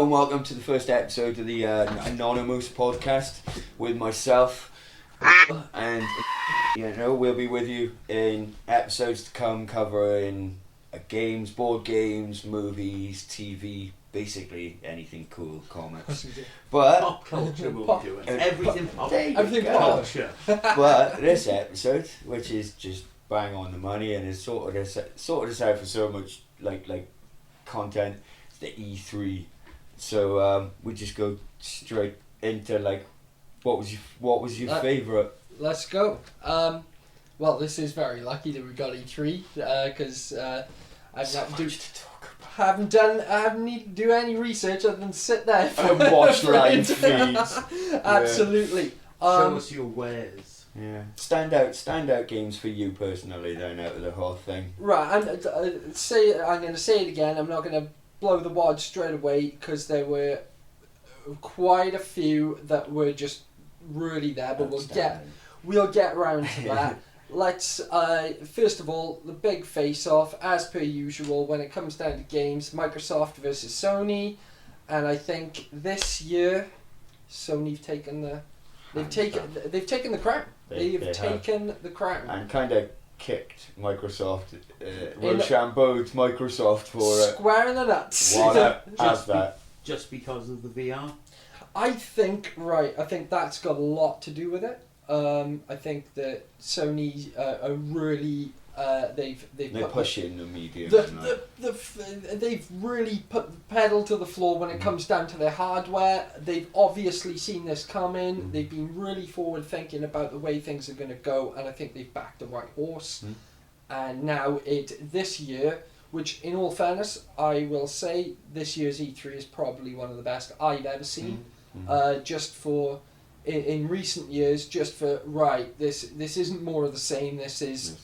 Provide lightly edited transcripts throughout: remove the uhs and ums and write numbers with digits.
and welcome to the first episode of the Anonymous podcast with myself. And we'll be with you in episodes to come covering games, board games, movies, TV, basically anything cool, comics. But pop culture will be doing everything pop. Everything culture. But this episode, which is just bang on the money and is sorted us out for so much like content, it's the E3. So we just go straight into what was your favourite? Let's go. Well, this is very lucky that we got E3 because I haven't needed to do any research other than sit there and watch live feeds. Absolutely. Show us your wares. Yeah. Standout games for you personally then out of the whole thing. Right. I'm going to say it again. I'm not going to blow the wad straight away because there were quite a few that were just really there, but we'll get around to that. Let's first of all, the big face-off, as per usual, when it comes down to games, Microsoft versus Sony, and I think this year Sony have taken the crown. They've taken the crown and kind of kicked Microsoft, Rochambeaued Microsoft for it. Square in the nuts. Just because of the VR. I think that's got a lot to do with it. I think that Sony are really they're pushing the media. They've really put the pedal to the floor when it comes down to their hardware. They've obviously seen this coming. Mm. They've been really forward thinking about the way things are going to go, and I think they've backed the right horse. Mm. And now this year, which in all fairness, I will say this year's E3 is probably one of the best I've ever seen. Mm. Just for in recent years, just for this isn't more of the same. This is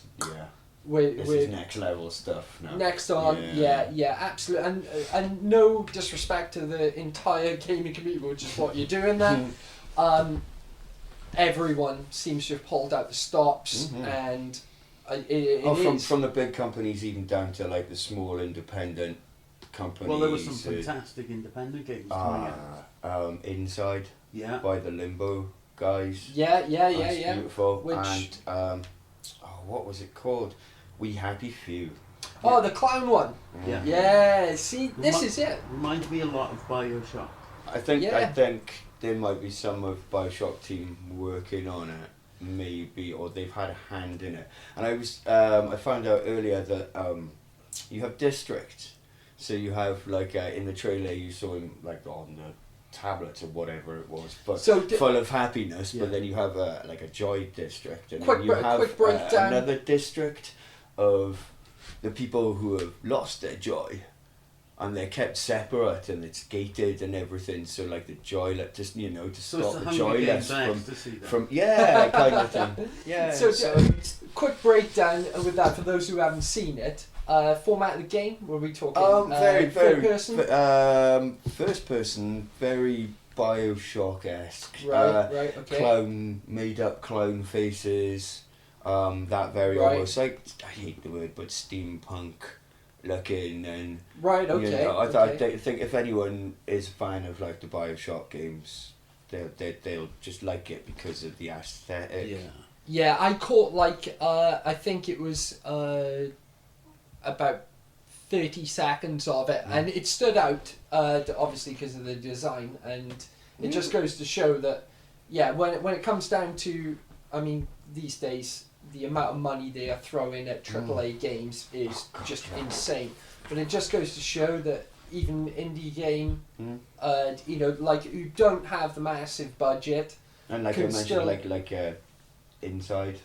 this is next level stuff now. Next on, yeah, absolutely, and no disrespect to the entire gaming community, which is what you're doing there. Everyone seems to have pulled out the stops, and from the big companies even down to the small independent companies. Well, there were some fantastic independent games coming out. Inside, by the Limbo guys. Yeah. Beautiful. And what was it called? We Happy Few. Oh, the clown one. Yeah. See, this is it. Reminds me a lot of BioShock. I think there might be some of BioShock team working on it, maybe, or they've had a hand in it. And I found out earlier that you have district. So you have in the trailer you saw him on the tablet or whatever it was, but full of happiness. But then you have a joy district, and then you have another district of the people who have lost their joy, and they're kept separate, and it's gated and everything. So the joy, to stop the joyless from kind of thing. Yeah. So quick breakdown with that for those who haven't seen it. Format of the game, were we talking very first person, very BioShock-esque. Okay. Made up clown faces. That very almost I hate the word, but steampunk looking, and I think if anyone is a fan of the BioShock games, they'll just like it because of the aesthetic. Yeah, I caught I think it was about 30 seconds of it, and it stood out obviously because of the design, and it just goes to show that when it comes down to, these days the amount of money they are throwing at AAA games is just insane, but it just goes to show that even indie game who don't have the massive budget, and I mentioned Inside.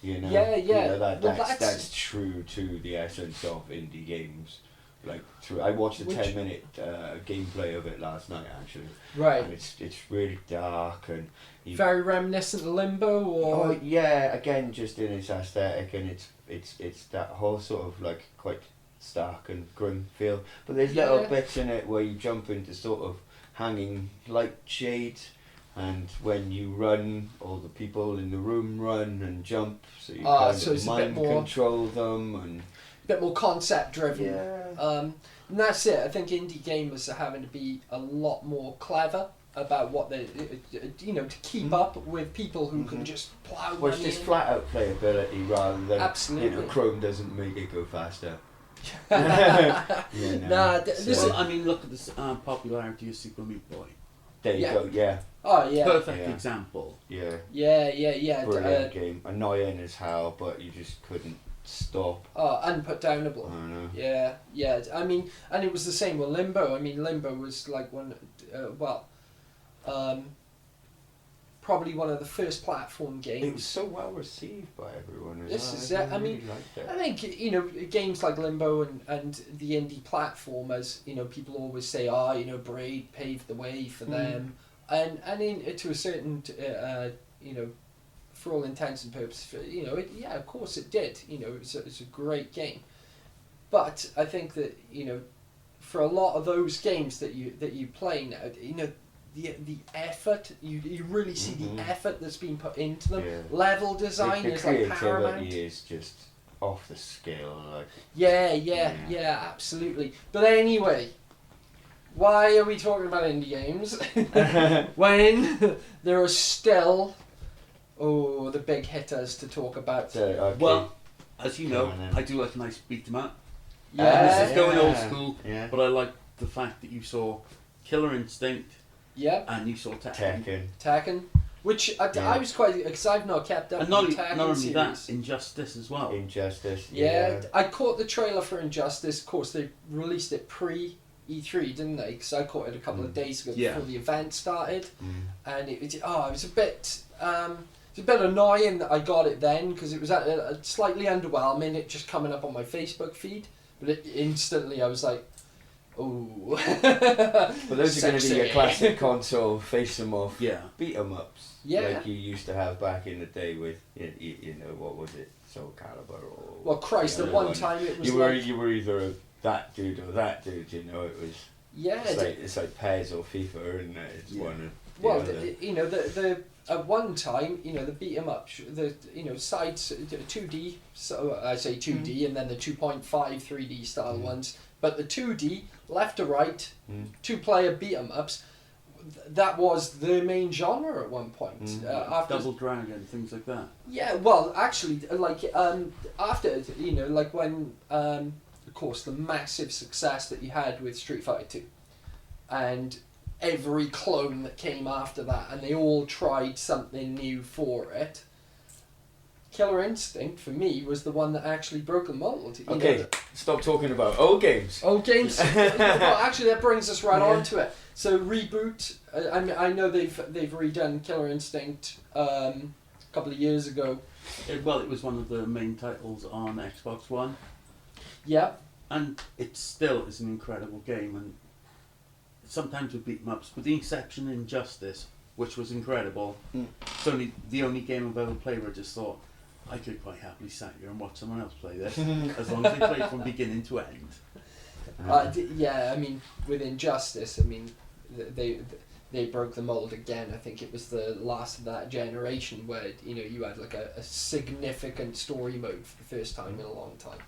That's true to the essence of indie games. I watched a 10-minute gameplay of it last night actually. Right. And it's really dark and very reminiscent of Limbo, or again just in its aesthetic, and it's that whole sort of quite stark and grim feel. But there's little bits in it where you jump into sort of hanging light shade. And when you run, all the people in the room run and jump, so you mind control them, and bit more concept driven. Yeah. And that's it. I think indie gamers are having to be a lot more clever about what they, to keep up with people who can just plough Well, it's money just in. flat out playability rather than Absolutely. Chrome doesn't make it go faster. Nah, Well, I mean, look at this popularity of Super Meat Boy. There you go. Yeah. Oh yeah. Perfect Yeah. example. Yeah. Yeah. Brilliant game. Annoying as hell, but you just couldn't stop. Unputdownable. I don't know. Yeah. I mean, and it was the same with Limbo. I mean, Limbo was like probably one of the first platform games. It was so well received by everyone as This well. is it. I mean, liked it. I think games like Limbo and the indie platformers. People always say, Braid paved the way for them, and to a certain for all intents and purposes, of course it did. It's a great game, but I think that for a lot of those games that you play now, the effort you really see the effort that's been put into them. Yeah. Level design The is like paramount. creativity is just off the scale. Like. Yeah, absolutely. But anyway, why are we talking about indie games when there are still the big hitters to talk about? So, okay. Well, as you know, Go on then. I do like a nice beat 'em up. Yeah. This is going old school, Yeah. but I like the fact that you saw Killer Instinct Yep. and you saw Tekken. Tekken, which I was quite, because I've not kept up And with not, the Tekken not only series. that, Injustice as well. Injustice. Yeah, I caught the trailer for Injustice. Of course, they released it pre E3, didn't they? Because I caught it a couple of days ago Yeah. before the event started, and it was a bit. It's a bit annoying that I got it then because it was slightly underwhelming. It just coming up on my Facebook feed, but instantly I was like, "Oh." But those are going to be your Sexy. classic console face 'em off beat 'em ups. Yeah. Like you used to have back in the day with what was it, Soul Calibur or. Well, Christ! the At other one one. time it was You were like, you were either that dude or that dude. It was. yeah. It's like PES or FIFA, isn't it? It's one of the Well, other. the at one time, the beat 'em up, sides 2D. So I say 2D, and then the 2.5 3D style ones. But the 2D left to right, 2-player beat 'em ups. That was the main genre at one point. After Double Dragon, things like that. yeah, well, actually, after when of course the massive success that you had with Street Fighter 2, and every clone that came after that, and they all tried something new for it. Killer Instinct for me was the one that actually broke the mold. Okay, stop talking about old games. Old games. Well, actually, that brings us right on to it. So Reboot. I know they've redone Killer Instinct a couple of years ago. It was one of the main titles on Xbox One, Yeah. and it still is an incredible game. And sometimes with beat 'em ups, with the exception of Injustice, which was incredible, it's only the only game I've ever played where I just thought I could quite happily sat here and watch someone else play this, as long as they play from beginning to end. I mean, with Injustice, I mean, they broke the mold again. I think it was the last of that generation where you had like a significant story mode for the first time in a long time.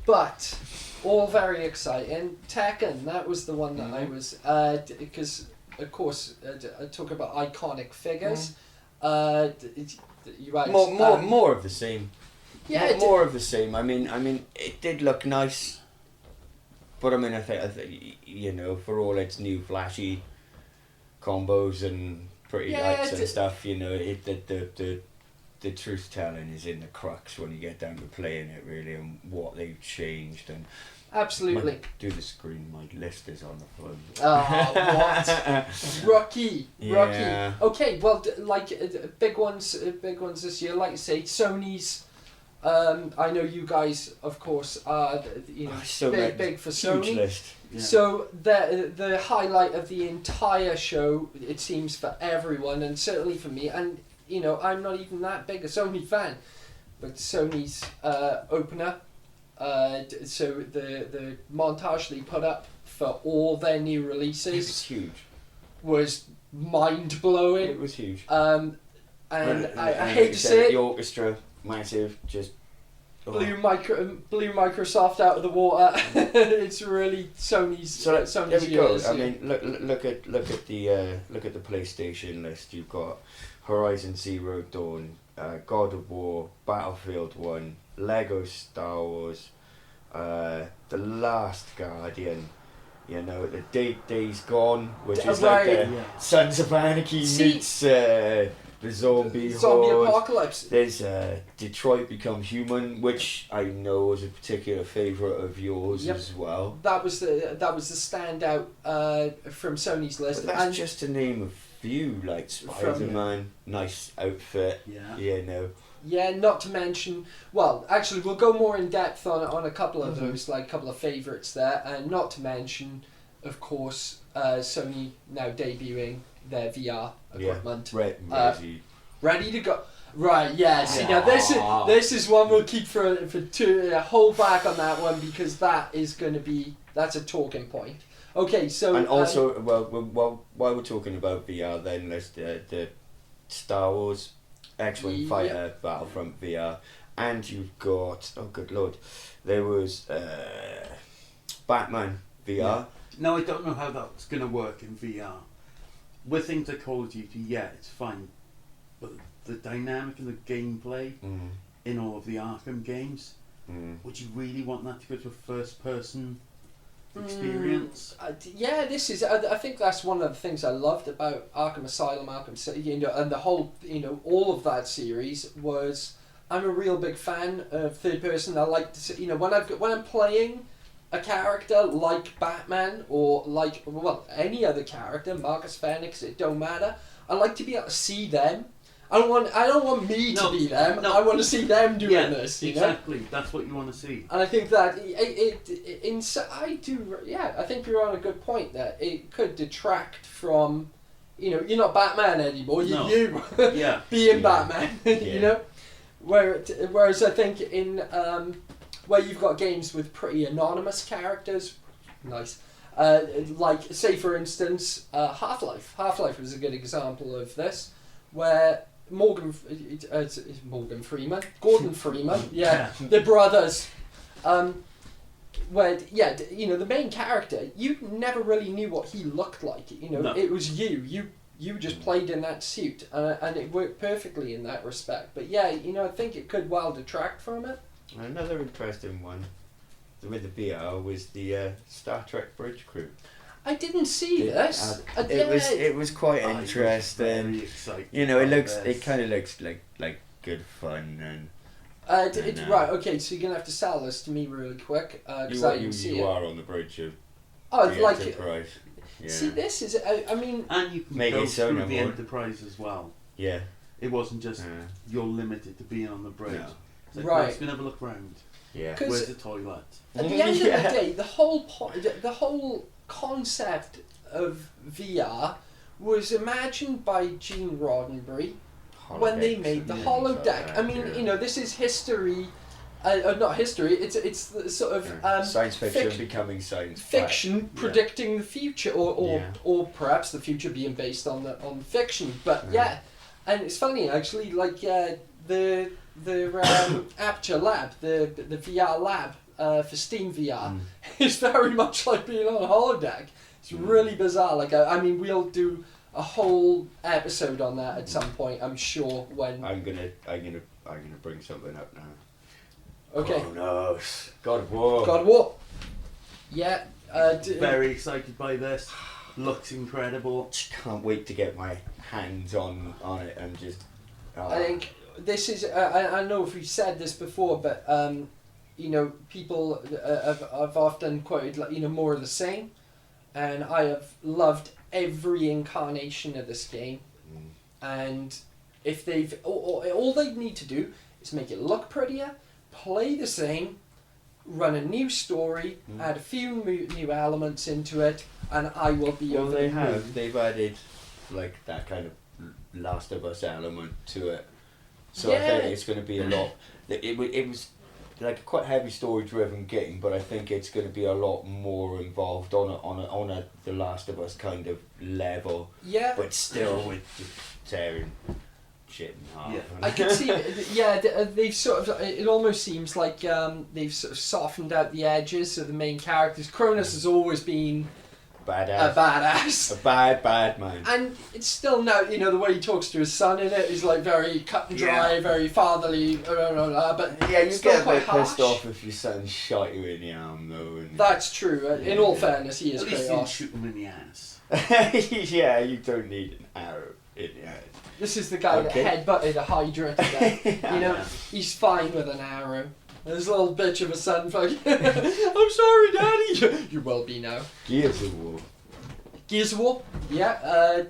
But all very exciting. Tekken, that was the one that I was because of course I talk about iconic figures. You had More of the same. Yeah, more of the same. I mean, it did look nice, but I mean, I think for all its new flashy combos and pretty lights and stuff, the truth telling is in the crux when you get down to playing it, really, and what they've changed. And absolutely. might do the screen, my list is on the phone. Oh, what? Rookie. Yeah. Okay, well, big ones this year. Like I say, Sony's. I know you guys, of course, are big for Sony. Huge list. Yeah. So the highlight of the entire show, it seems, for everyone, and certainly for me, and I'm not even that big a Sony fan, but Sony's opener. So the montage they put up for all their new releases It was huge. was mind blowing. It was huge. And I like hate you to said, say the it. orchestra, massive, just blew Microsoft out of the water. It's really Sony's. So Sony's there we go. years, I yeah. mean, look at the PlayStation list. You've got Horizon Zero Dawn, God of War, Battlefield 1, Lego Star Wars, The Last Guardian. You know, the Days Gone, which is like the Yeah. Sons of Anarchy meets the Zombie Horde. Apocalypse. There's Detroit Become Human, which I know is a particular favourite of yours Yep. as well. That was the standout from Sony's list. But that's and just to name a few, like Spider-Man, nice outfit, Yeah. you know. yeah, not to mention, well, actually, we'll go more in depth on a couple of those, like a couple of favourites there, and not to mention, of course, Sony now debuting their VR equipment. Ready to go. Right, yeah. See, now this is one we'll keep for two. Hold back on that one because that's a talking point. Okay, so And also, well, while we're talking about VR, then there's the Star Wars X-Wing Fighter Battlefront VR, and you've got, oh good lord, there was Batman VR. Yeah. Now I don't know how that's going to work in VR. With things like Call of Duty, yeah, it's fine, but the dynamic and the gameplay in all of the Arkham games, would you really want that to go to a first-person experience? Yeah, this is. I think that's one of the things I loved about Arkham Asylum, Arkham City, you know, and the whole, you know, all of that series was. I'm a real big fan of third person. I like to see, you know, when I'm playing a character like Batman or like any other character, Marcus Phoenix, it don't matter. I like to be able to see them. I don't want me to be them. No. I want to see them doing this. You exactly. know? That's what you want to see. And I think that I think you're on a good point there. It could detract from, you know, you're not Batman anymore. You Yeah. being Batman. You know, whereas I think in where you've got games with pretty anonymous characters, nice. Like say for instance, Half-Life. Half-Life was a good example of this, where Gordon Freeman, yeah, the brothers, where you know the main character, you never really knew what he looked like. You know, it was you just played in that suit, and it worked perfectly in that respect. But yeah, you know, I think it could well detract from it. Another interesting one with the VR was the Star Trek Bridge Crew. I didn't see this. It was quite interesting. Very excited. You know, it kind of looks like good fun and. Right, okay, so you're gonna have to sell this to me really quick because I didn't see it. You are on the bridge of the like Enterprise. Yeah. See, this is I mean, and you can Make go it so through no the more. Enterprise as well. Yeah. It wasn't just you're limited to being on the bridge. No. It's like, Right. Let's go and have a look round. Yeah. Where's the toilet? at the end of the day, the whole concept of VR was imagined by Gene Roddenberry when they made the holodeck. I mean, you know, this is history. Not history. It's the sort of science fiction becoming science fiction predicting the future, or perhaps the future being based on fiction. But yeah, and it's funny actually. Like the Aperture Lab, the VR lab for Steam VR is very much like being on a holodeck. It's really bizarre. Like I mean, we'll do a whole episode on that at some point. I'm sure when I'm gonna bring something up now. Okay. Oh no, God of War. God of War. Yeah. Very excited by this. Looks incredible. Can't wait to get my hands on it and just. I think this is. I know if we've said this before, but you know, people have often quoted like, you know, more of the same, and I have loved every incarnation of this game. And if they've all they need to do is make it look prettier, play the same, run a new story, add a few new elements into it, and I will be over the moon. They've added like that kind of Last of Us element to it, so Yeah. I think it's going to be a lot. It was like a quite heavy story-driven game, but I think it's going to be a lot more involved on a The Last of Us kind of level. Yeah. But still with tearing shit in half. Yeah. I can see, they've sort of, it almost seems like they've sort of softened out the edges of the main characters. Cronus has always been Badass. a badass. A bad man. And it's still now, the way he talks to his son in it is like very cut and dry, very fatherly, but Yeah, you it's still get a quite bit pissed harsh. off if your son shot you in the arm, though. And That's true. In all fairness, he is At least pretty you didn't harsh. shoot him in the ass. yeah, you don't need an arrow in the head. This is the guy Okay. that headbutted a Hydra to death. Yeah. He's fine with an arrow. This little bitch of a son fucking, I'm sorry, Daddy. You will be now. Gears of War. Gears of War? Yeah. I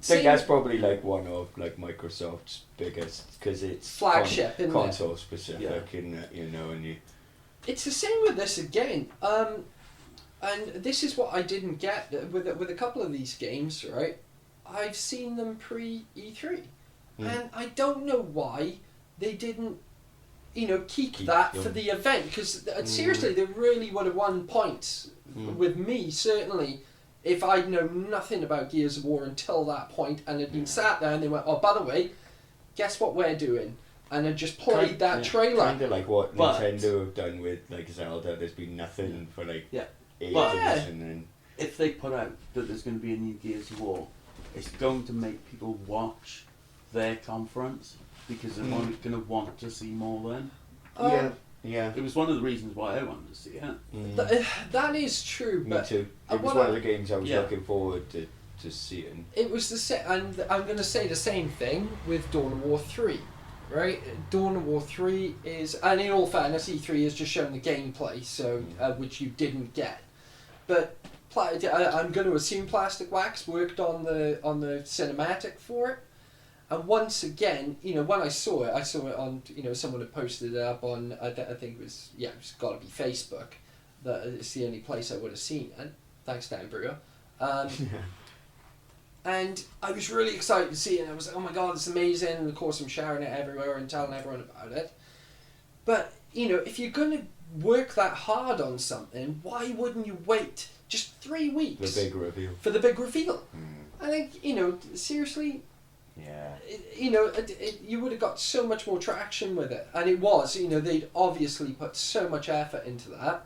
think that's probably like one of like Microsoft's biggest, because it's Flagship, isn't it? console specific, Yeah. and and you. It's the same with this again. And this is what I didn't get with a couple of these games, right? I've seen them pre E3, and I don't know why they didn't, keep that for them. the event, because seriously, they really would have won points with me, certainly, if I'd known nothing about Gears of War until that point and had been sat there and they went, oh, by the way, guess what we're doing? And had just played that trailer. Kind of like what But- Nintendo have done with like Zelda. There's been nothing for like Yeah. ages, But- and then If they put out that there's going to be a new Gears of War, it's going to make people watch their conference because they're going to want to see more then. yeah. It was one of the reasons why I wanted to see it. That is true, Me but too. It was what one I- of the games I was Yeah. looking forward to seeing. it was the same, and I'm going to say the same thing with Dawn of War 3, right? Dawn of War 3 is, and in all fairness, E3 has just shown the gameplay, so which you didn't get. But I'm going to assume Plastic Wax worked on the cinematic for it. And once again, when I saw it on, someone had posted it up on, I think it's got to be Facebook. That it's the only place I would have seen it. Thanks, Dan Brewer. And I was really excited to see it, and I was like, oh my god, it's amazing, and of course I'm sharing it everywhere and telling everyone about it. But, if you're going to work that hard on something, why wouldn't you wait just 3 weeks The big reveal. for the big reveal? I think, seriously, Yeah. you would have got so much more traction with it. And it was, they'd obviously put so much effort into that.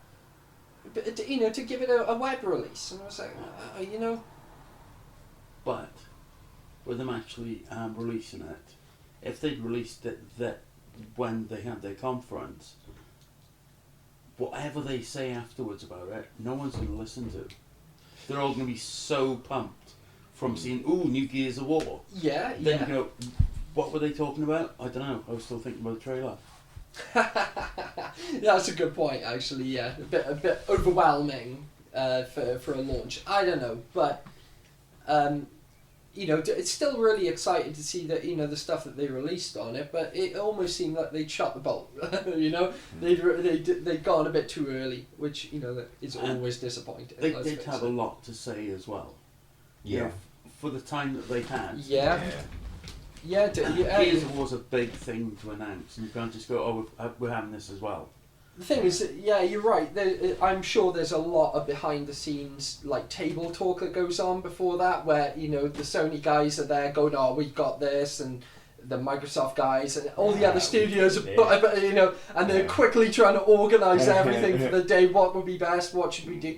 But, to give it a web release. And I was like, But with them actually releasing it, if they'd released it when they had their conference, whatever they say afterwards about it, no one's going to listen to. They're all going to be so pumped from seeing, ooh, new Gears of War. Yeah, Then yeah. you go, what were they talking about? I don't know. I was still thinking about the trailer. That's a good point, actually. Yeah, a bit overwhelming for a launch. I don't know, but it's still really exciting to see that the stuff that they released on it. But it almost seemed like they'd shot the bolt. They'd gone a bit too early, which is always disappointing. They let's did face have it. a lot to say as well. Yeah. For the time that they had. Yeah. Gears of War's a big thing to announce, and you can't just go, oh, we're having this as well. The thing is, you're right. I'm sure there's a lot of behind the scenes like table talk that goes on before that, where the Sony guys are there going, "Oh, we've got this," and the Microsoft guys and all the other studios, and they're quickly trying to organise everything for the day. What would be best? What should we do?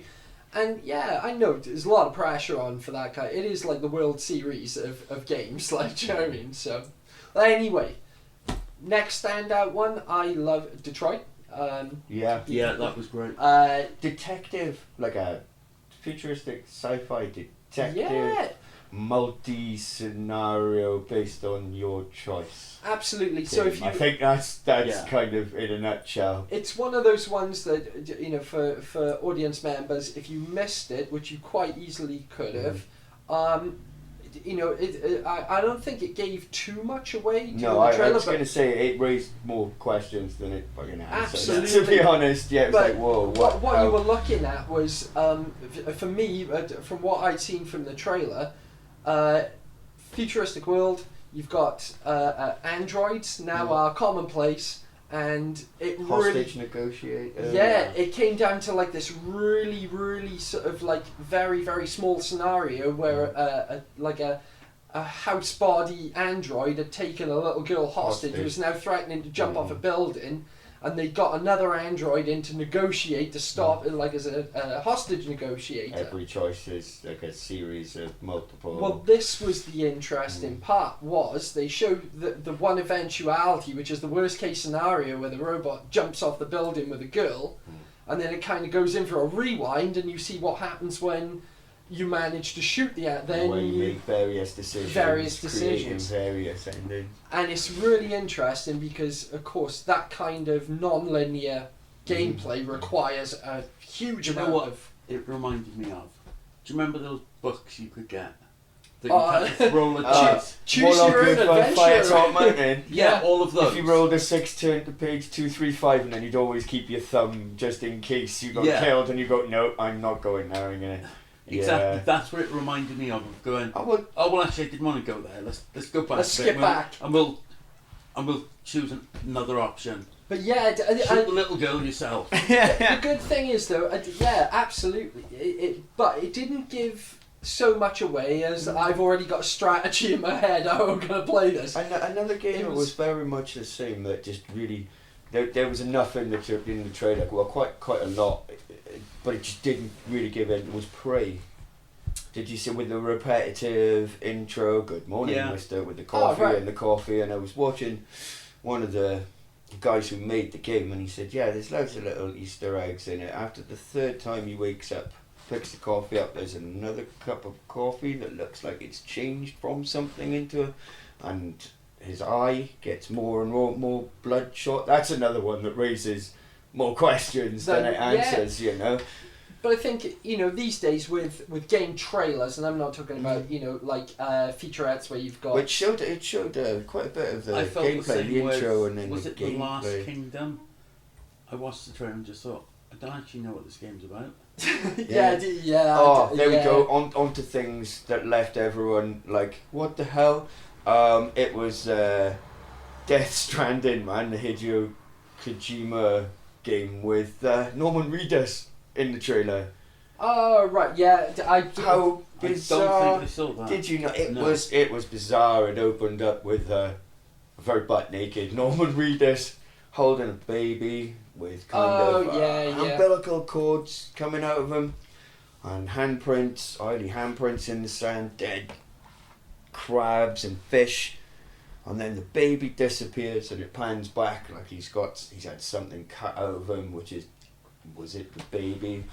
And I know there's a lot of pressure on for that guy. It is like the World Series of games, like, do you know what I mean? So, anyway, next standout one, I love Detroit. Yeah. Yeah, that was great. Detective, like a futuristic sci-fi detective, Yeah, multi-scenario based on your choice. absolutely. So if I you, think that's Yeah. kind of in a nutshell. it's one of those ones that for audience members, if you missed it, which you quite easily could have, I don't think it gave too much away. No, the I trailer, was but going to say it raised more questions than it fucking answered. To Absolutely. be honest, yeah, it was But like, whoa, what you were looking at was, for me, from what I'd seen from the trailer, futuristic world. You've got androids now are commonplace, and it hostage really, negotiator. it came down to like this really, really sort of like very, very small scenario where a a house body android had taken a little girl hostage who was now threatening to jump off a building, and they got another android in to negotiate to stop it, like as a hostage negotiator. Every choice is like a series of multiple. Well, this was the interesting part, was they showed the one eventuality, which is the worst case scenario where the robot jumps off the building with a girl, and then it kind of goes in for a rewind, and you see what happens when you manage to shoot the then where you make various decisions, creating various endings. And it's really interesting because, of course, that kind of non-linear gameplay requires a huge amount of... It reminded me of. Do you remember those books you could get? That you had to roll a choose your own adventure. Fire Top Mountain. Yeah, all of those. If you rolled a 6, turn to page 235, and then you'd always keep your thumb just in case you got killed, and you go, no, I'm not going there. I'm gonna. Exactly, that's what it reminded me of going. Oh well, actually, I didn't want to go there. Let's go back. Let's skip back, and we'll choose another option. But yeah, shoot the little girl yourself. The good thing is though, yeah, absolutely. But it didn't give so much away as I've already got a strategy in my head how I'm going to play this. Another game that was very much the same. That just really there was enough in the trailer. Well, quite a lot. But it just didn't really give it. It was Prey. Did you see with the repetitive intro? Good morning, Mister, with the coffee and the coffee. And I was watching one of the guys who made the game, and he said, "Yeah, there's loads of little Easter eggs in it." After the third time he wakes up, picks the coffee up, there's another cup of coffee that looks like it's changed from something into, and his eye gets more and more bloodshot. That's another one that raises more questions than it answers, you know. But I think, you know, these days with game trailers, and I'm not talking about, you know, like featurettes where you've got... Which showed quite a bit of the gameplay, the intro and then was the it gameplay. The Last Kingdom? I watched the trailer and just thought, I don't actually know what this game's about. There we go, on to things that left everyone like, what the hell? It was Death Stranding, man, the Hideo Kojima game with Norman Reedus in the trailer. Oh right, yeah. How bizarre! I don't think I saw that. Did you know? It was bizarre. It opened up with very butt naked Norman Reedus holding a baby with kind of umbilical cords coming out of him, and handprints, oily handprints in the sand, dead crabs and fish. And then the baby disappears, and it pans back like he's had something cut out of him, was it the baby?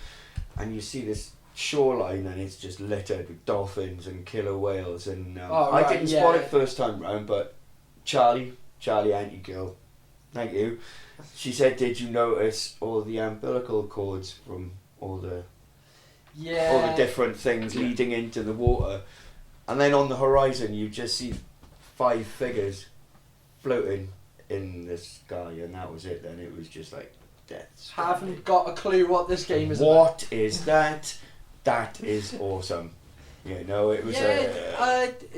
And you see this shoreline, and it's just littered with dolphins and killer whales. And I didn't spot it first time round, but Charlie, Auntie Girl, thank you. She said, "Did you notice all the umbilical cords from all the different things leading into the water?" And then on the horizon, you just see 5 figures floating in the sky, and that was it. Then it was just like death. Haven't got a clue what this game is about. What is that? That is awesome. You know, it was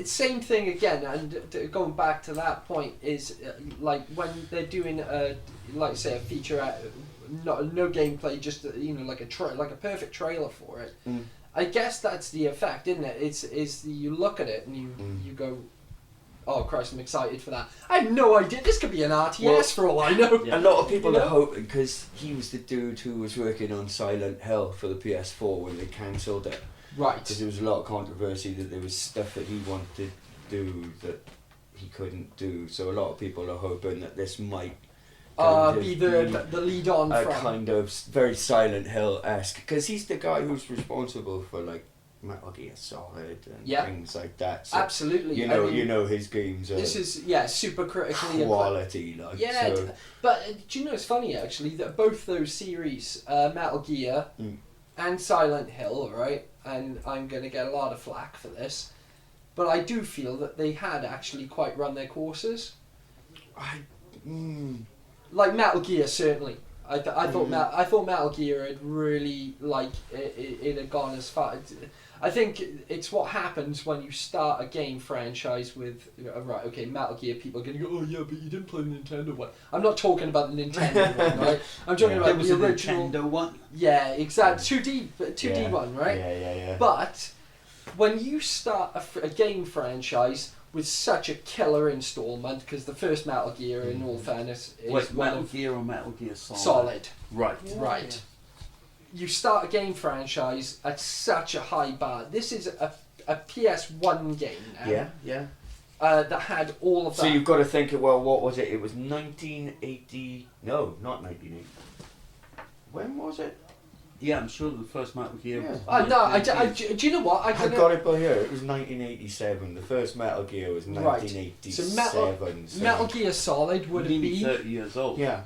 same thing again, and going back to that point is like when they're doing like say a feature, no gameplay, just like a perfect trailer for it. I guess that's the effect, isn't it? It's you look at it and you go, oh Christ, I'm excited for that. I have no idea. This could be an RTS for all I know. A lot of people are hoping, because he was the dude who was working on Silent Hill for the PS4 when they cancelled it. Right. Because there was a lot of controversy that there was stuff that he wanted to do that he couldn't do. So a lot of people are hoping that this might be the lead on from kind of very Silent Hill-esque. Because he's the guy who's responsible for like Metal Gear Solid and things like that. So, absolutely. You know his games are this is super critically quality. But do you know it's funny actually that both those series, Metal Gear and Silent Hill, right? And I'm going to get a lot of flack for this, but I do feel that they had actually quite run their courses. Like Metal Gear, certainly. I thought Metal Gear had really it had gone as far. I think it's what happens when you start a game franchise with Metal Gear. People are going to go, oh yeah, but you didn't play the Nintendo one. I'm not talking about the Nintendo one, right? I'm talking about the original Nintendo one. Yeah, exactly. 2D one, right? Yeah. But when you start a game franchise with such a killer installment, because the first Metal Gear, in all fairness, is Wait, one Metal of Gear or Metal Gear Solid? Solid. Right. Right. You start a game franchise at such a high bar. This is a PS1 game now. Yeah. That had all of that. So you've got to think, well, what was it? It was 1980. No, not 1980. When was it? Yeah, I'm sure the first Metal Gear. Yeah. No, do you know what? I got it by here. It was 1987. The first Metal Gear was 1987. So Metal Gear Solid would have been 30 years old. Yeah.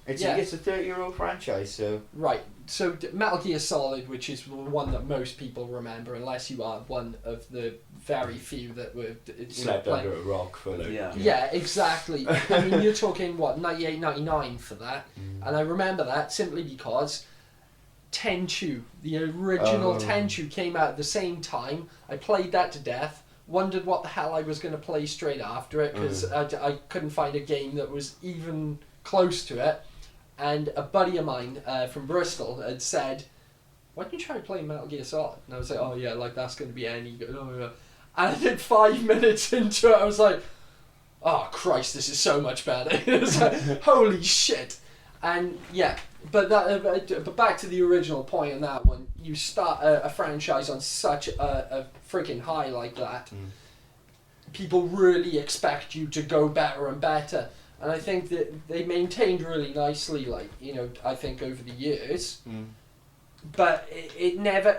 It's a 30-year-old franchise, so... Right, so Metal Gear Solid, which is the one that most people remember, unless you are one of the very few that were... Slept under a rock for like... Yeah, exactly. I mean, you're talking, 98, 99 for that. And I remember that simply because Tenchu, the original Tenchu, came out at the same time. I played that to death. Wondered what the hell I was going to play straight after it, because I couldn't find a game that was even close to it. And a buddy of mine from Bristol had said, "Why don't you try playing Metal Gear Solid?" And I was like, "Oh yeah, like that's going to be any good." Oh, yeah. And I think 5 minutes into it, I was like, "Oh Christ, this is so much better!" It was like, holy shit! And yeah, but back to the original point on that one. You start a franchise on such a freaking high like that. People really expect you to go better and better. And I think that they maintained really nicely, like, I think over the years. But it never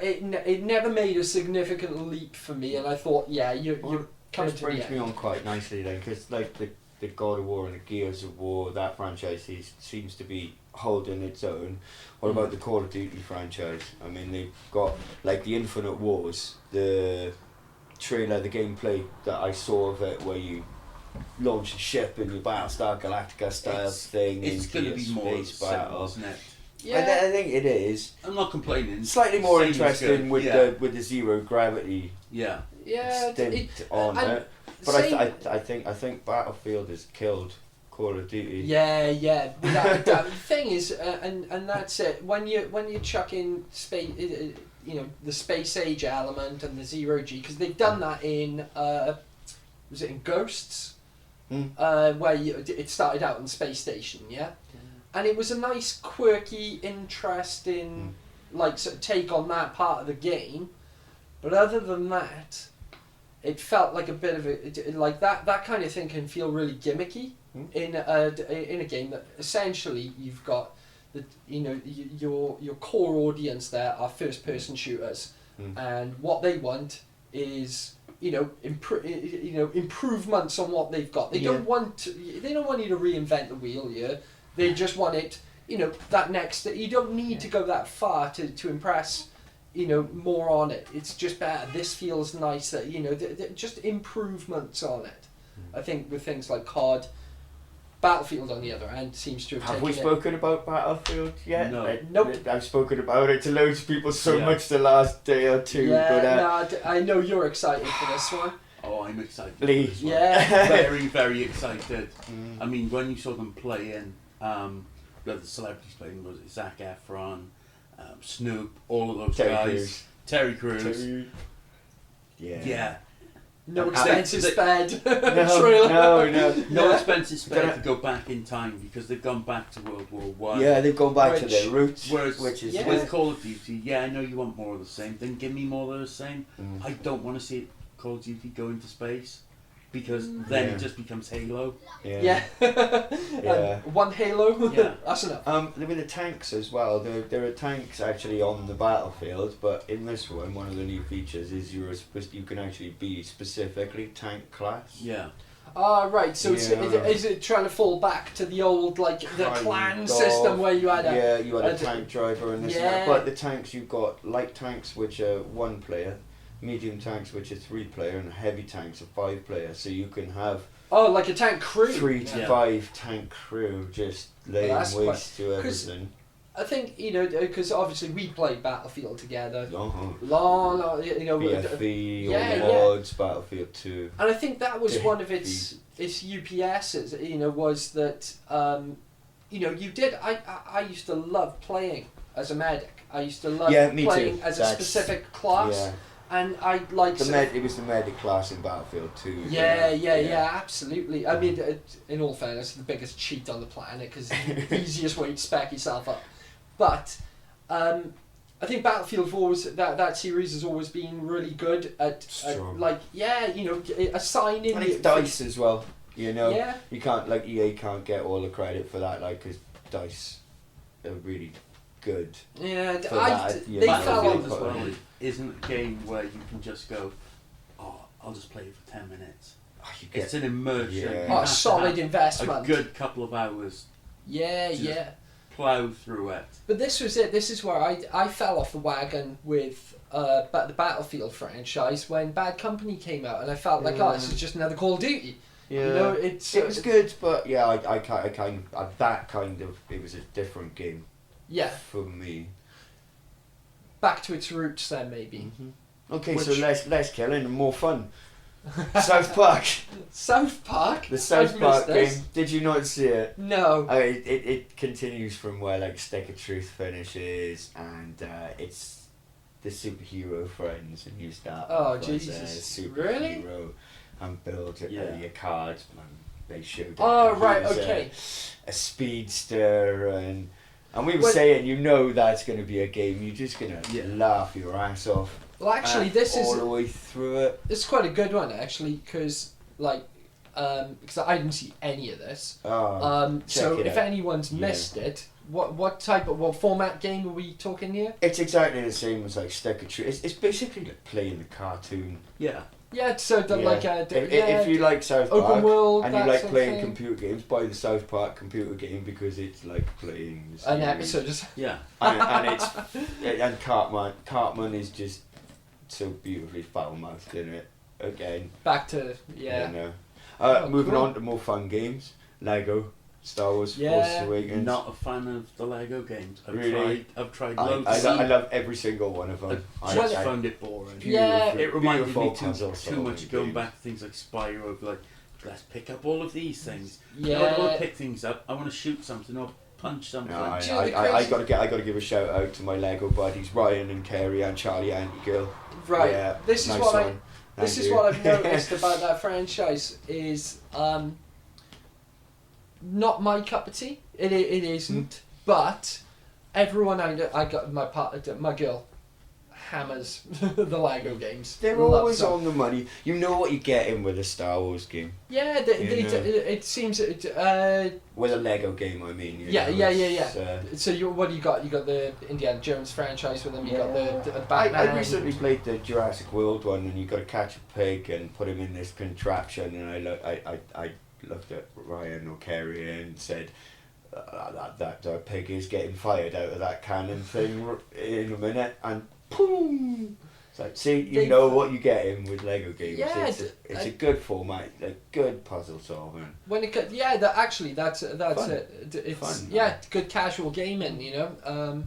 made a significant leap for me. And I thought, yeah, you're coming to the end. This brings me on quite nicely then, because like the God of War and the Gears of War, that franchise seems to be holding its own. What about the Call of Duty franchise? I mean, they've got like the Infinite Wars, the trailer, the gameplay that I saw of it, where you launch a ship in your Battlestar Galactica style thing. It's going to be more space battle, isn't it? Yeah. I think it is. I'm not complaining. Slightly more Same interesting with good. the zero gravity Yeah, stint on it. But I think Battlefield has killed Call of Duty. Yeah. Without a doubt. The thing is, and that's it. When you chuck in space, the space age element and the zero G, because they've done that in was it in Ghosts, where it started out on the space station, and it was a nice, quirky, interesting, like sort of take on that part of the game. But other than that, it felt like a bit of like that kind of thing can feel really gimmicky in a game that essentially you've got your core audience there are first person shooters, and what they want is improvements on what they've got. They don't want you to reinvent the wheel here. They just want it, that next. You don't need to go that far to impress. More on it. It's just better. This feels nicer. Just improvements on it. I think with things like COD, Battlefield on the other hand seems to have Have we spoken about Battlefield yet? No. Nope. I've spoken about it to loads of people so much the last day or two. Yeah, but, I know you're excited for this one. Oh, I'm excited. Lee. Yeah. Very, very excited. I mean, when you saw them playing, the celebrities playing, was it Zac Efron, Snoop, all of those guys. Terry Crews. Yeah. No expenses spared. No expenses spared to go back in time, because they've gone back to World War One. Yeah, they've gone back to their roots. Which is with Call of Duty. I know you want more of the same. Then give me more of the same. I don't want to see Call of Duty go into space, because then it just becomes Halo. Yeah. One Halo. Yeah. That's enough. With the tanks as well. There are tanks actually on the battlefield, but in this one of the new features is you can actually be specifically tank class. Yeah. Right. So is it trying to fall back to the old the clan system where you had a tank driver and this and that. But the tanks, you've got light tanks which are 1 player, medium tanks which are 3 player, and heavy tanks are 5 player. So you can have like a tank crew. 3 to 5 tank crew just laying waste to everything. I think because obviously we played Battlefield together. Long, BFE, all the mods, Battlefield 2. And I think that was one of its UPSs. Was that you did. I used to love playing as a medic. I used to love playing as a specific class. And I like it was the medic class in Battlefield 2. Yeah, absolutely. I mean, in all fairness, the biggest cheat on the planet because it's the easiest way to spec yourself up. But I think Battlefield that series has always been really good at like assigning. And it's DICE as well. You know, Yeah. you can't EA can't get all the credit for that, because DICE are really good. Yeah, For they fell Battlefield on as well isn't a game where you can just go, oh, I'll just play it for 10 minutes. It's an immersion. Yeah. You have to solid have investment. A good couple of hours. Yeah. Plough through it. But this was it. This is where I fell off the wagon with the Battlefield franchise when Bad Company came out, and I felt like, oh, this is just another Call of Duty. Yeah, you know, it was good, but yeah, I kind of that kind of it was a different game. Yeah. For me. Back to its roots, then maybe. Mm-hmm. Okay, so less killing and more fun. South Park. South Park. The South Park game. Did you not see it? No. It continues from where Stick of Truth finishes, and it's the superhero friends, and you start. Oh off Jesus! as a superhero Really? and build your cards. And they showed. Oh right, he was okay. A speedster, and we were saying, that's going to be a game. You're just going to laugh your ass off. Well, actually, this is all the way through it. It's quite a good one, actually, because because I didn't see any of this. So if anyone's missed it, what format game are we talking here? It's exactly the same as Stick of Truth. It's basically like playing the cartoon. Yeah. Yeah, so if you like South Park open world, and you like playing computer games, buy the South Park computer game because it's like playing an episode. Yeah. And Cartman is just so beautifully foul-mouthed in it again. Back to moving on to more fun games. Lego, Star Wars, Force Awakens. Not a fan of the Lego games. I've tried loads. I love every single one of them. I just found it boring. Yeah, it reminded me too much of going back to things like Spyro. Like, let's pick up all of these things. Yeah. I don't want to pick things up. I want to shoot something or punch something. No, I gotta give a shout out to my Lego buddies Ryan and Kerry and Charlie Antigirl. Right. Yeah, this is what I've noticed about that franchise is not my cup of tea. It isn't. But everyone I got my girl hammers the Lego games. They're always on the money. You know what you're getting with a Star Wars game. Yeah, it seems with a Lego game, I mean. Yeah. So what do you got? You got the Indiana Jones franchise with them. You got the Batman. I recently played the Jurassic World one, and you got to catch a pig and put him in this contraption. And I looked at Ryan or Kerry and said, that pig is getting fired out of that cannon thing in a minute, and boom! It's like, see, you know what you get in with Lego games. Yeah, it's a good format, a good puzzle solving. When it that's fun. It's fun, good casual gaming, no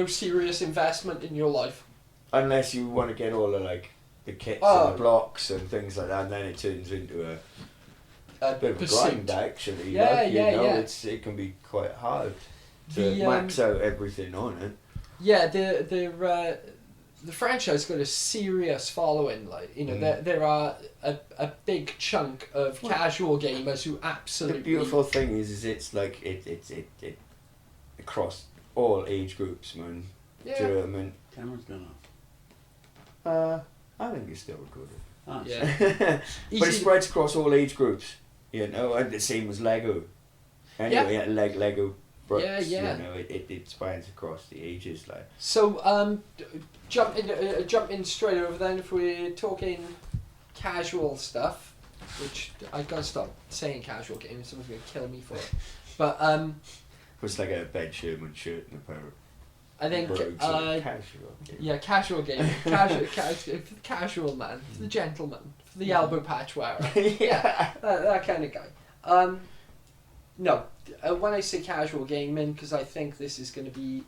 serious investment in your life. Unless you want to get all of the kits and the blocks and things like that, and then it turns into a bit of a grind, actually. It can be quite hard to max out everything on it. Yeah, the franchise got a serious following. There are a big chunk of casual gamers who absolutely. The beautiful thing is it's like it across all age groups, man. Yeah. Do you know what I mean? Camera's gone off. I think it's still recorded. Oh, yeah. But it spreads across all age groups, and the same as Lego. Anyway, Lego bricks, it spans across the ages. So, jump in straight over then if we're talking casual stuff, which I gotta stop saying casual games, someone's gonna kill me for it. But it's like a Ben Sherman shirt and a pair of I think casual game. Yeah, casual game. Casual man, for the gentleman, for the elbow patch wearer. Yeah, that kind of guy. No, when I say casual gaming, because I think this is going to be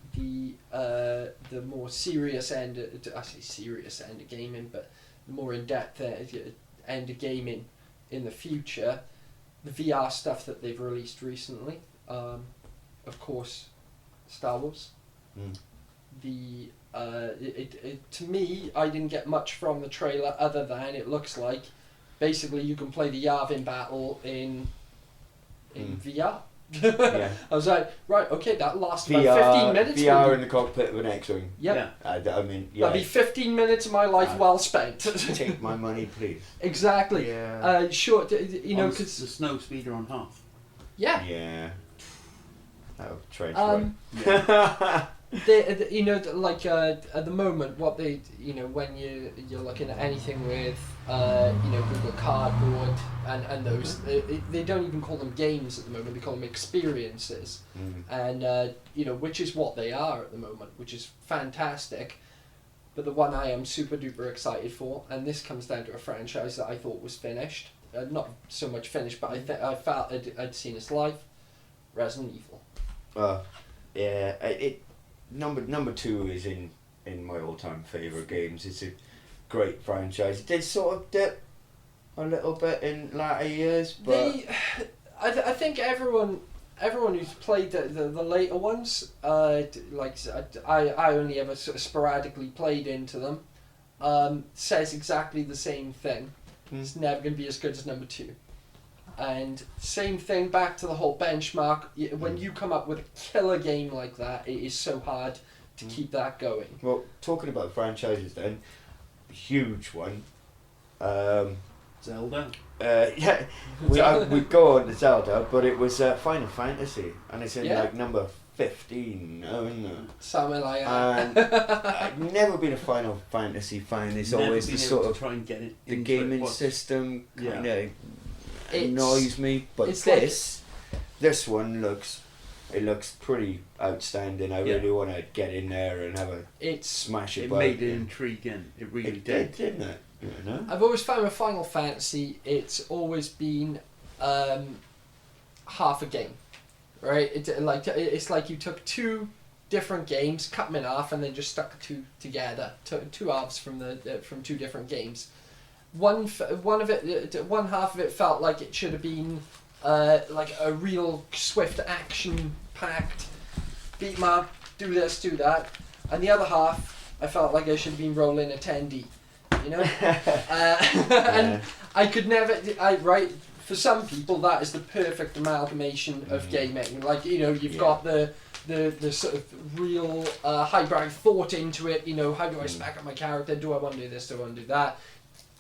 the more serious end. I say serious end of gaming, but the more in-depth end of gaming in the future. The VR stuff that they've released recently, of course, Star Wars. The To me, I didn't get much from the trailer other than it looks like basically you can play the Yavin battle in VR. Yeah. I was like, right, okay, that lasts about 15 minutes. VR in the cockpit of an X-wing. Yep. I mean, yeah. That'd be 15 minutes of my life well spent. Take my money, please. Exactly. Yeah. Sure, you know, On because the snow speeder on half. yeah. Yeah. Oh, trench Yeah. You know, like at the moment, what they, you know, when you're looking at anything with, you know, Google Cardboard and those, they don't even call them games at the moment. They call them experiences, and you know, which is what they are at the moment, which is fantastic. But the one I am super duper excited for, and this comes down to a franchise that I thought was finished, not so much finished, but I felt I'd seen its life, Resident Evil. Yeah, number 2 is in my all-time favourite games. It's a great franchise. It did sort of dip a little bit in latter years, but I think everyone who's played the later ones, like I only ever sort of sporadically played into them, says exactly the same thing. It's never going to be as good as number 2. And same thing back to the whole benchmark. When you come up with a killer game like that, it is so hard to keep that going. Well, talking about franchises then, huge one. Zelda. Yeah, we go on to Zelda, but it was Final Fantasy, and it's in like number 15 now, isn't it? Something like that. And I've never been a Final Fantasy fan. It's Never always been the able sort to of try and get it the into gaming it. system kind of It's- annoys me. But it's this one looks pretty outstanding. I really want to get in there and have a smash it. It made it intriguing. It really did, didn't it? You know? I've always found with Final Fantasy, it's always been half a game, right? It's like you took 2 different games, cut them in half, and then just stuck the 2 together. Two halves from 2 different games. One half of it felt like it should have been like a real swift action-packed beat 'em up, do this, do that, and the other half I felt like I should have been rolling a 10D, you know. And I could never. For some people that is the perfect amalgamation of gaming. Like, you know, you've got the sort of real highbrow thought into it. You know, how do I spec up my character? Do I want to do this? Do I want to do that?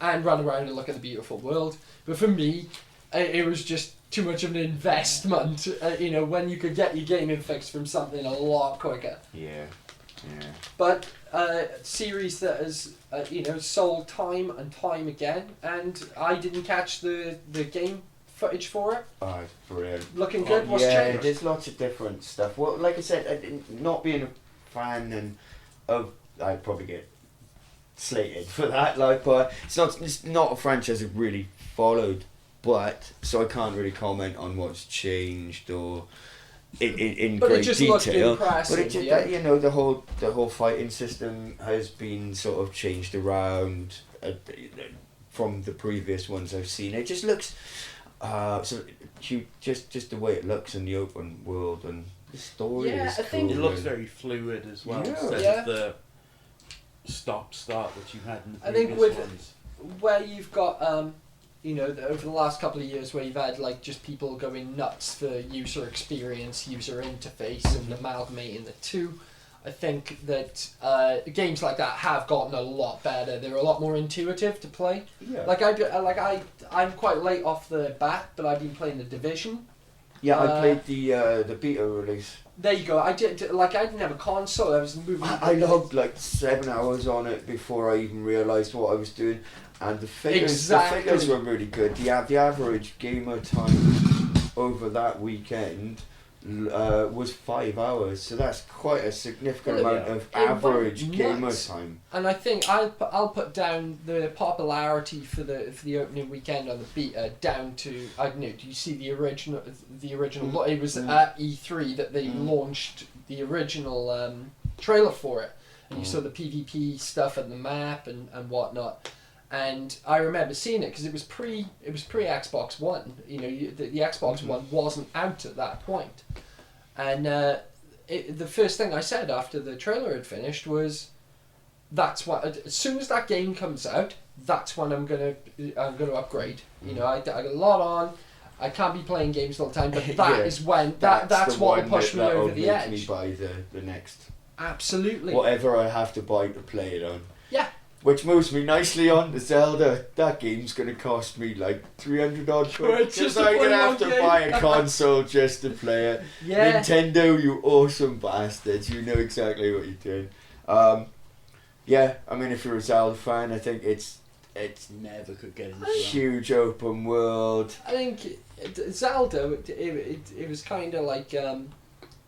And run around and look at the beautiful world. But for me, it was just too much of an investment. You know, when you could get your gaming fix from something a lot quicker. Yeah. But series that has you know, sold time and time again, and I didn't catch the game footage for it. Oh, it's brilliant. Looking good. What's changed? There's lots of different stuff. Well, like I said, not being a fan I'd probably get slated for that. Like, but it's not a franchise I've really followed. But so I can't really comment on what's changed or in but great it just detail. looked impressive, But it just, you know, the whole fighting system has been sort of changed around from the previous ones I've seen. It just looks so cute, just the way it looks in the open world, and the story is I think cool. It looks very fluid as well, instead of the stop-start that you had in the previous ones. Where you've got you know, over the last couple of years where you've had like just people going nuts for user experience, user interface, and amalgamating the two, I think that games like that have gotten a lot better. They're a lot more intuitive to play. Yeah. I'm quite late off the bat, but I've been playing The Division. Yeah, I played the beta release. There you go. I didn't have a console. I was moving. I logged like 7 hours on it before I even realised what I was doing, and the figures were really good. The average gamer time over that weekend was 5 hours, so that's quite a significant amount of average gamer time. And I think I'll put down the popularity for the opening weekend on the beta down to, I don't know, do you see the original it was at E3 that they launched the original trailer for it, and you saw the PvP stuff and the map and whatnot. And I remember seeing it because it was pre Xbox One. You know, the Xbox One wasn't out at that point. And the first thing I said after the trailer had finished was, that's what. As soon as that game comes out, that's when I'm gonna upgrade. You know, I got a lot on. I can't be playing games all the time, but that is when that's what will push me over the edge. Me buy the next. Absolutely. Whatever I have to buy to play it on. Yeah. Which moves me nicely on to Zelda. That game's gonna cost me like 300 odd quid. Because I'm gonna have to buy a console just to play it. Yeah. Nintendo, you awesome bastards! You know exactly what you're doing. Yeah, I mean, if you're a Zelda fan, I think it's Never could get into a huge open world. I think Zelda. It was kind of like.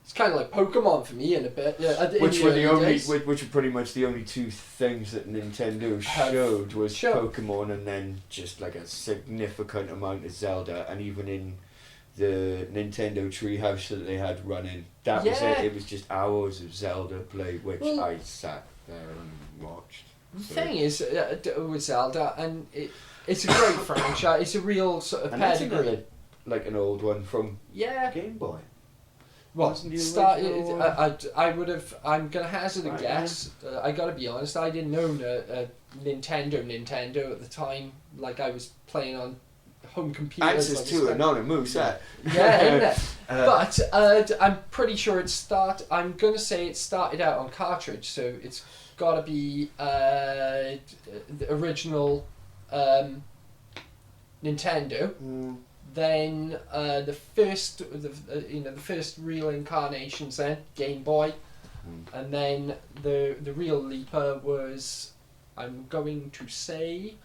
It's kind of like Pokemon for me in a bit. Which were pretty much the only two things that Nintendo showed was Pokemon and then just like a significant amount of Zelda, and even in the Nintendo treehouse that they had running, that was it. It was just hours of Zelda play, which I sat there and watched. The thing is, with Zelda, and it's a great franchise. It's a real sort of pedigree. Like an old one from Game Boy. Well, I would have. I'm gonna hazard a guess. I gotta be honest. I didn't own a Nintendo at the time. Like I was playing on home computers. Answers to Anonymous, yeah, isn't it? But I'm pretty sure I'm gonna say it started out on cartridge, so it's gotta be the original Nintendo. Then the first real incarnations, then Game Boy, and then the real leaper was, I'm going to say,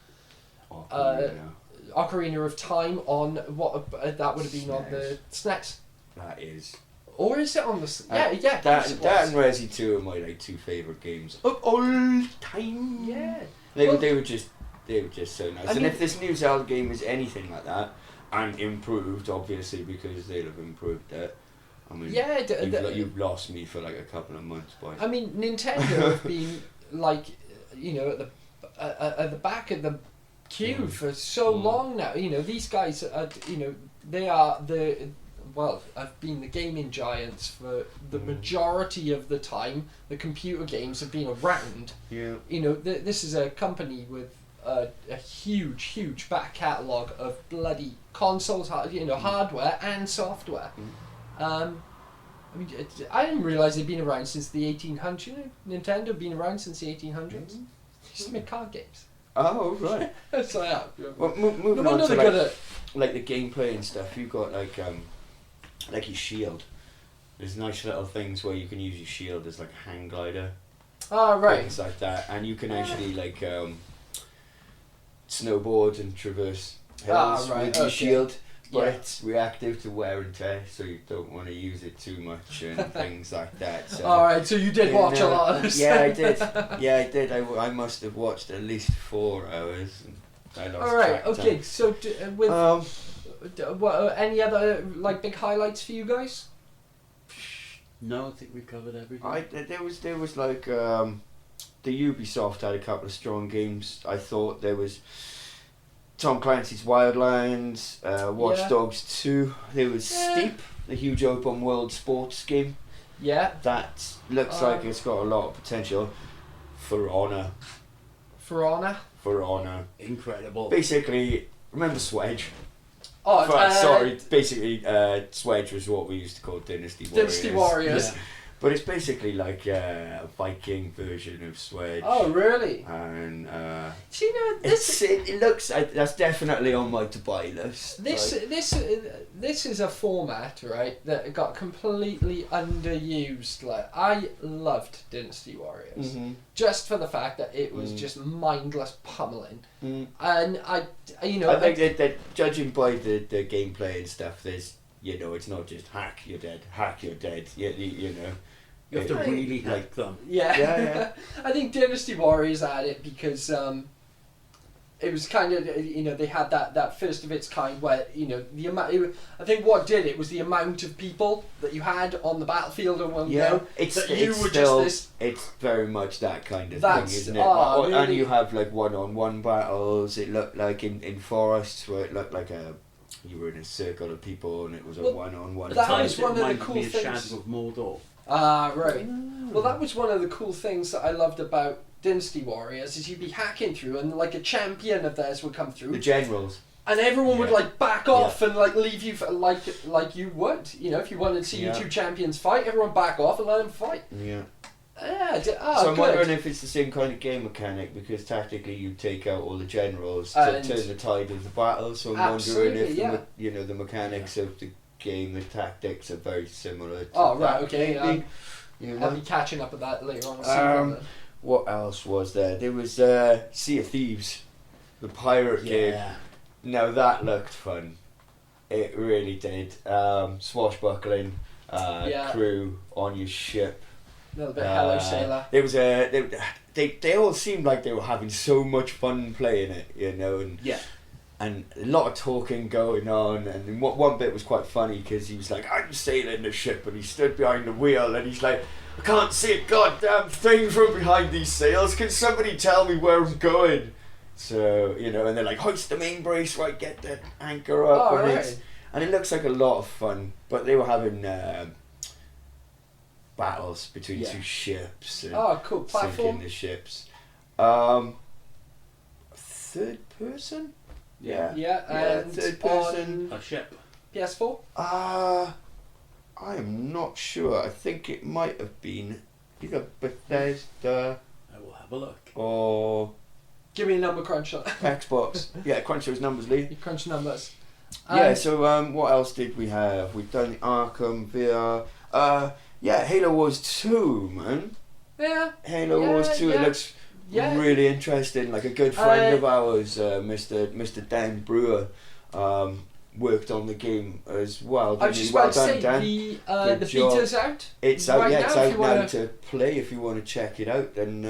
Ocarina of Time on what that would have been on the SNES. That is. Or is it on the That and Resi 2 are my like two favourite games of all time. Yeah. They were just so nice. And if this new Zelda game is anything like that. And improved, obviously, because they'll have improved it. I mean, you've lost me for like a couple of months, boys. I mean, Nintendo have been like, at the back of the queue for so long now. You know, these guys are, they are have been the gaming giants for the majority of the time the computer games have been around. Yeah. You know, this is a company with a huge back catalogue of bloody consoles, hardware and software. I mean, I didn't realise they'd been around since the 1800s. Nintendo had been around since the 1800s. They used to make card games. Oh, right. So yeah. Well, moving on to like the gameplay and stuff, you've got like your shield. There's nice little things where you can use your shield as like a hang glider. Oh, right. Things like that, and you can actually like snowboard and traverse hills with your shield, but it's reactive to wear and tear, so you don't want to use it too much and things like that. So, alright, so you did watch a lot of this. Yeah, I did. I did. I must have watched at least 4 hours. And I lost track of time. So any other like big highlights for you guys? No, I think we covered everything. There was like the Ubisoft had a couple of strong games. I thought there was Tom Clancy's Wildlands, Watch Dogs 2. There was Steep, the huge open world sports game. Yeah. That looks like it's got a lot of potential. For Honor. Incredible. Basically, remember Swedge? Oh, basically Swedge was what we used to call Dynasty Warriors. Yeah. But it's basically like a Viking version of Swedge. Oh, really? And do you know this? It looks. That's definitely on my to buy list. This is a format, right, that got completely underused. Like I loved Dynasty Warriors, just for the fact that it was just mindless pummeling, and I think that judging by the gameplay and stuff, there's it's not just hack you're dead. You have to really hack them. Yeah. I think Dynasty Warriors had it because it was kind of they had that first of its kind where the amount. I think what did it was the amount of people that you had on the battlefield in one go. It's very much that kind of thing, isn't it? Really? And you have like one-on-one battles. It looked like in forests where it looked like you were in a circle of people and it was a one-on-one. That was one of the cool things. Shadow of Mordor. Ah, right. Well, that was one of the cool things that I loved about Dynasty Warriors is you'd be hacking through and like a champion of theirs would come through. The generals. And everyone would Yeah. like back off and like leave you for, like you would, you know, if you wanted to see your Yeah. two champions fight, everyone back off and let them fight. Yeah. Yeah, So I'm good. wondering if it's the same kind of game mechanic, because tactically you take out all the generals to And- turn the tide of the battle. So I'm wondering if Absolutely, the mechanics of the game, the tactics are very similar. To Oh, that, right, okay, maybe. You I'll know? be catching up with that later on. What else was there? There was Sea of Thieves, the pirate game. Yeah. Now that looked fun. It really did. Swashbuckling Yeah. crew on your ship. A little bit Hello Sailor. There was they all seemed like they were having so much fun playing it, you know, and a lot of talking going on. And one bit was quite funny because he was like, "I'm sailing the ship," and he stood behind the wheel, and he's like, "I can't see a goddamn thing from behind these sails. Can somebody tell me where I'm going?" So, you know, and they're like, "Hoist the main brace, right? Get the anchor up," Oh, and right. it looks like a lot of fun. But they were having battles between Yeah. two ships and Oh, cool. sinking Platform. the ships. Third person? Yeah. Yeah, and third person. A ship. PS4? I am not sure. I think it might have been either Bethesda I will have a look. or Give me a number crunch. You Xbox. Yeah, crunch those numbers, Lee. crunch numbers. Yeah, so what else did we have? We've done the Arkham VR. Yeah, Halo Wars 2, man. Yeah. Halo Yeah, Wars 2, yeah. it looks Yeah. really interesting. Like a good friend of ours, Mr. Dan Brewer, worked on the game as well. I was didn't just he? Well about to say, done, Dan. the Good job. beta's out. It's out, right yeah, now, it's if out you now wanna- to play if you want to check it out and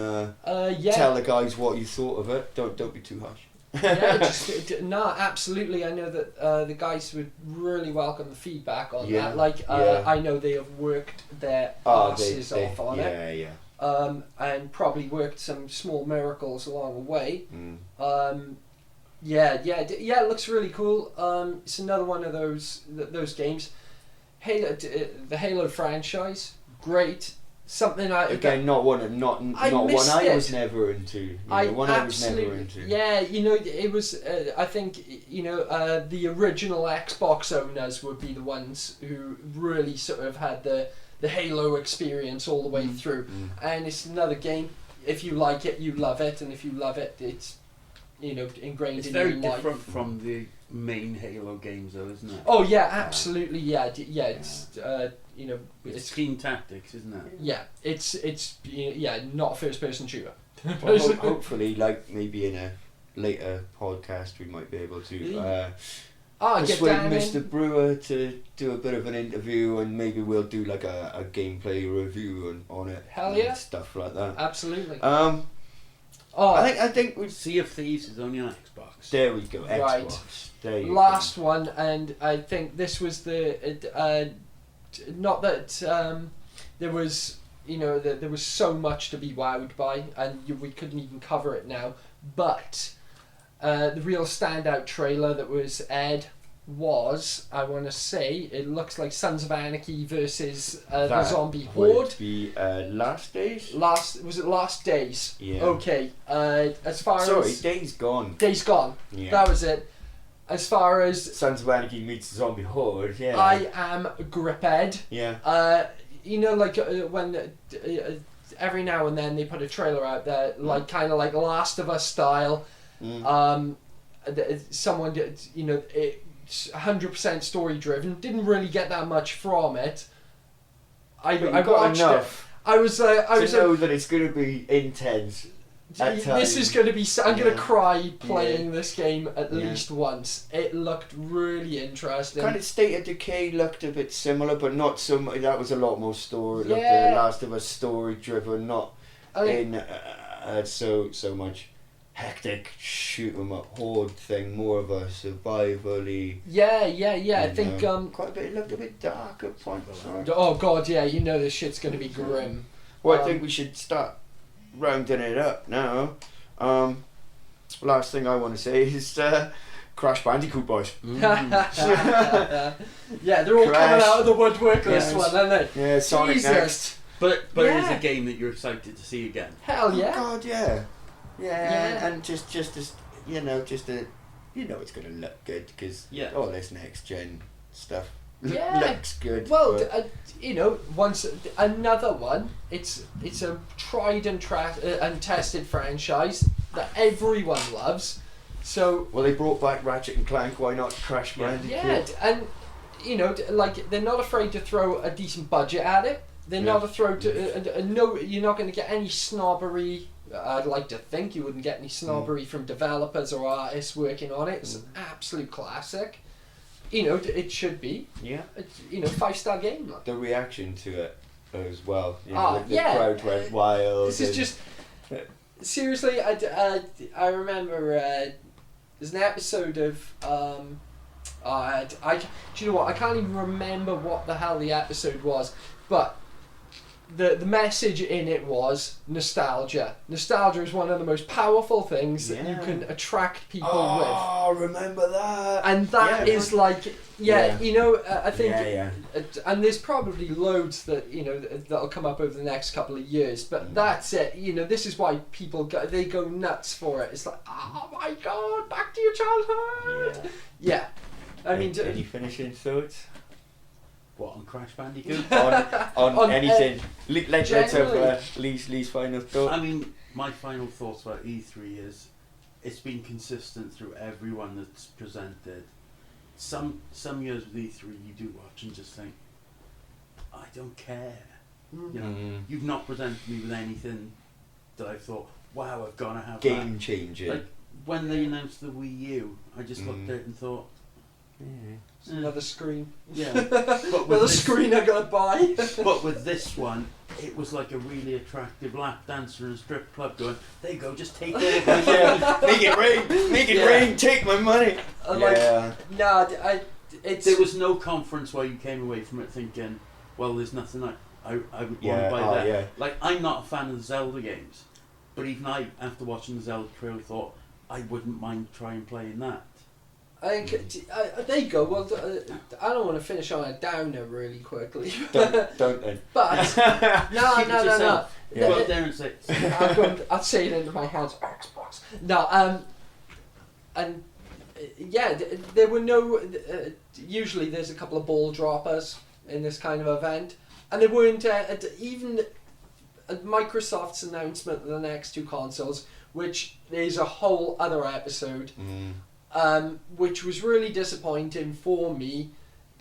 Yeah. tell the guys what you thought of it. Don't be too harsh. Yeah, no, absolutely. I know that the guys would really welcome the feedback on Yeah, that. Like, yeah. I know they have worked their Oh, asses off on it, yeah. and probably worked some small miracles along the way. Mm. Yeah, it looks really cool. It's another one of those games. Halo, the Halo franchise, great. Something Again, not one I one missed I it. was never into. You know, one I was never into. Yeah, you know, it was. I think the original Xbox owners would be the ones who really sort of had the Halo experience all the way through. Mm. And it's another game. If you like it, you love it, and if you love it, it's ingrained It's in very your life. different from the main Halo games, though, isn't it? Oh yeah, absolutely. Yeah. It's It's team tactics, isn't it? yeah, it's not a first person shooter. Well, hopefully, like maybe in a later podcast, we might be able to Get persuade down in. Mr. Brewer to do a bit of an interview, and maybe we'll do like a gameplay review on it. Hell and yeah. stuff like that. Absolutely. I think we. Sea of Thieves is only on Xbox. There we go. Xbox. Right. There you Last go. one, and I think this was the not that there was there was so much to be wowed by, and we couldn't even cover it now, but the real standout trailer that was aired was, I want to say, it looks like Sons of Anarchy versus the That Zombie Horde. would be Last Days. Was it Last Days? Yeah. Okay. As far Sorry, as Days Gone. Days Gone, Yeah. that was it. As far as Sons of Anarchy meets Zombie Horde. Yeah. I am Griped. Yeah. When every now and then they put a trailer out there, like kind of like Last of Us style. Mm. Someone did, it's 100% story driven. Didn't really get that much from it. I got watched enough it. I was to know that it's going to be intense. At this times. is going to be. I'm going Yeah. to cry playing Yeah. this game at Yeah. least once. It looked really interesting. Kind of State of Decay looked a bit similar, but not so much. That was a lot more story. Looked Yeah. Last of Us story driven, not in so much hectic shoot 'em up horde thing. More of a survival-y. Yeah. I think quite a bit. It looked a bit dark at points. Oh god, yeah, this shit's gonna be grim. Well, I think we should start rounding it up now. Last thing I want to say is Crash Bandicoot, boys. Yeah, they're all Crash. coming out of the woodwork this Yes. one, aren't they? Yeah, Sonic Jesus. next. But it is Yeah. a game that you're excited to see again. Hell Oh yeah. God, yeah. Yeah. And just as it's gonna look good because Yeah. all this next gen stuff Yeah. looks good. Well, but- once another one. It's a tried and tested franchise that everyone loves. So well, they brought back Ratchet and Clank. Why not Crash Bandicoot? yeah, and like they're not afraid to throw a decent budget at it. They're not afraid to. No, you're not going to get any snobbery. I'd like to think you wouldn't get any snobbery from developers or artists working on it. It's an absolute classic. It should be. Yeah. It's, 5-star game. Like. The reaction to it as well. The Yeah. crowd went wild. This is just seriously. I remember there's an episode of do you know what? I can't even remember what the hell the episode was, but the message in it was nostalgia. Nostalgia is one of the most powerful things that you can attract people with. Oh, remember that? And that is like, I think, and there's probably loads that that'll come up over the next couple of years. But that's it. This is why people go nuts for it. It's like, oh my god, back to your childhood. Yeah. I mean, any finishing thoughts What, on Crash Bandicoot? on anything? Let's have generally. Lee's final thought. I mean, my final thoughts about E3 is it's been consistent through everyone that's presented. Some years with E3 you do watch and just think, I don't care. You've not presented me with anything that I thought, wow, I've got to have Game that. changing. Like when they announced the Wii U, I just looked at it and thought, It's another screen. yeah. But with Another this, screen I gotta buy. but with this one, it was like a really attractive lap dancer in a strip club going, there you go, just take all of my money. Make it rain, take my money. There was no conference where you came away from it thinking, well, there's nothing I would want to buy that. Yeah. Like, I'm not a fan of the Zelda games, but even I, after watching the Zelda trailer, thought I wouldn't mind trying playing that. I think there you go. Well, I don't want to finish on a downer really quickly. Don't then. But no. Keep it yourself. Yeah. Go out there and say, I'll say it into my hands. Xbox. No. And there were no. Usually, there's a couple of ball droppers in this kind of event, and there weren't even Microsoft's announcement of the next two consoles, which is a whole other episode. Which was really disappointing for me.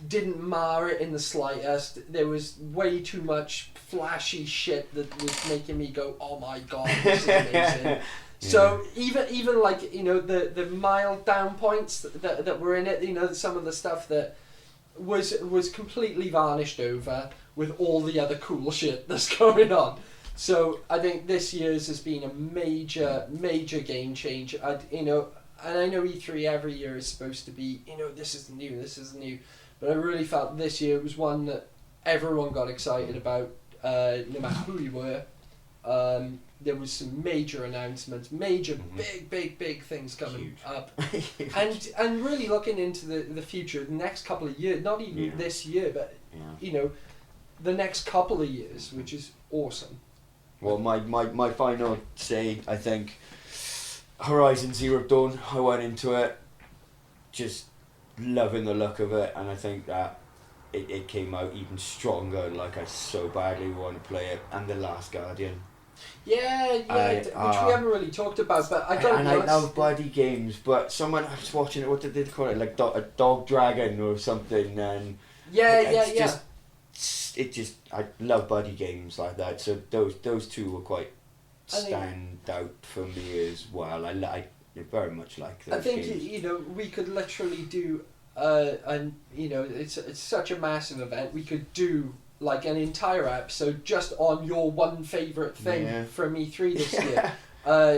Didn't mar it in the slightest. There was way too much flashy shit that was making me go, "Oh my god, this is amazing." So even like the mild down points that were in it, some of the stuff that was completely varnished over with all the other cool shit that's going on. So I think this year's has been a major game change. And I know E3 every year is supposed to be, this is new. But I really felt this year was one that everyone got excited about, no matter who you were. There was some major announcements, big things coming up. and really looking into the future, the next couple of years, not even this year, but, the next couple of years, which is awesome. Well, my final say, I think, Horizon Zero Dawn, I went into it just loving the look of it, and I think that it came out even stronger, like I so badly want to play it, and The Last Guardian. Which we haven't really talked about, but I don't know. I love buddy games, but someone I was watching it, what did they call it, like a dog dragon or something, and I love buddy games like that, so those two were quite stand out for me as well. I very much like those games. I think we could literally do it's such a massive event. We could do like an entire episode just on your one favourite thing from E3 this year,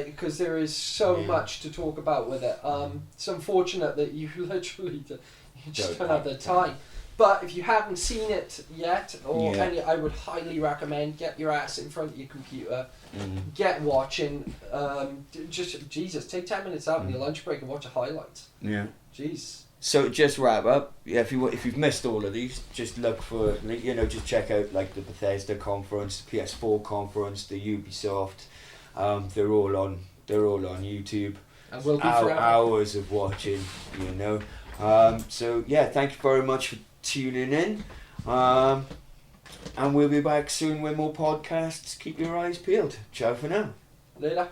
because there is so much to talk about with it. It's unfortunate that you literally just don't have the time. But if you haven't seen it yet, I would highly recommend get your ass in front of your computer, get watching. Take 10 minutes out on your lunch break and watch the highlights. Yeah. Jeez. So to just wrap up, yeah, if you've missed all of these, just look for, you know, just check out like the Bethesda conference, the PS4 conference, the Ubisoft. They're all on YouTube. And we'll be forever. Hours of watching, you know. So yeah, thank you very much for tuning in. And we'll be back soon with more podcasts. Keep your eyes peeled. Ciao for now. Later.